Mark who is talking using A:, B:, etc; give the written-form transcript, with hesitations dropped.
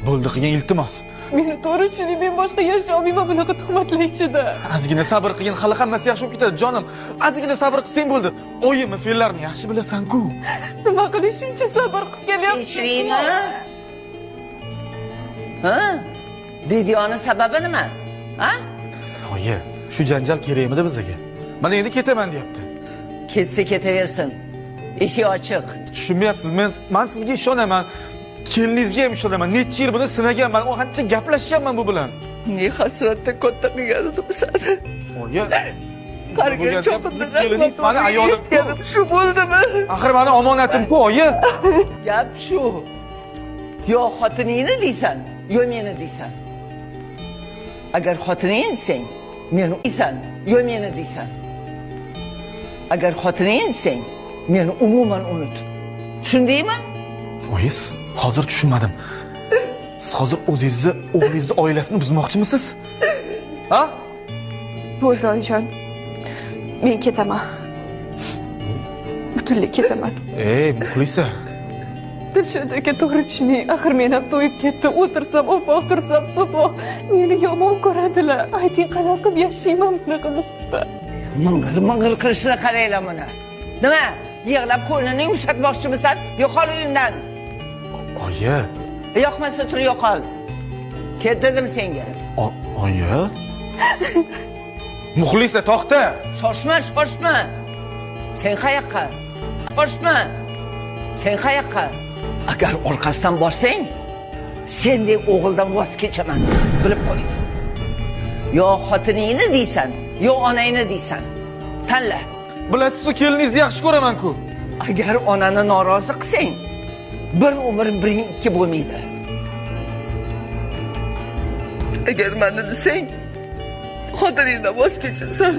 A: Bo'ldi qilgan iltimos.
B: Meni to'g'ri tushuning, men boshqa yashay olmayman bunaqa tuhmatlar ichida.
A: Ozgina sabr qilgin, hali hammasi yaxshi bo'lib ketadi, jonim. Ozgina sabr qilsang bo'ldi. Oyimni fe'llarini yaxshi bilasan-ku.
B: Nima qilish shuncha sabr qilib kelyapsiz?
C: Eshitdingmi? Ha? Videoni sababi nima? Ha?
A: Oyi, shu janjal kerakmidi bizga? Mana endi ketaman deyapti.
C: Ketsa ketaversin. Eshik ochiq.
A: Tushunmayapsiz, men sizga ishonaman. Keliningizga ham ishonaman. Necha yil buni sinaganman, u qancha gaplashganman bu bilan.
C: Ne hasratda katta qilgan edim seni.
A: Oyi,
C: Qarigan cho'qindim.
A: mani ayolim
C: shu bo'ldimi?
A: Axir mani omonatim-ku, oyi.
C: Gap shu. Yo xotiningni deysan, yo meni deysan. Agar xotiningni desang, meni deysan, yo meni deysan. Agar xotiningni desang, meni umuman unut. Tushundingmi?
A: Oyi, siz hozir tushunmadim. Siz hozir o'zingizni, o'g'lingizni oilasini buzmoqchimisiz? Ha?
B: Bo'ldi oyijon. Men ketaman. Butunlay ketaman.
A: Muxlisa.
B: Dilshod aka, to'g'ri tushuning. Axir men ham to'yib ketdim. O'tirsam, o'poq tursam, so'poq. Meni yomon ko'radilar. Ayting, qanaqa qilib yashayman bunaqa muhitda?
C: Ming'il qilishni qaranglar buni. Nima? Yig'lab ko'nglini yumshatmoqchimisan? Yo'qol uyimdan.
A: Oyi.
C: Yoqmasa tur yo'qol. Ket dedim senga.
A: Oyi. Muxlisa, to'xta.
C: Shoshma. Sen qayoqqa? Shoshma. Sen qayoqqa? Agar orqasidan borsang, sendek o'g'ildan voz kechaman. Bilib qo'y. Yo xotiningni deysan, yo onangni deysan. Tanla.
A: Bilasiz, keliningizni yaxshi ko'raman-ku.
C: Agar onani norozi qilsang, bir umr biring ikki bo'lmaydi. Agar meni desang, xotiningdan voz kechasan.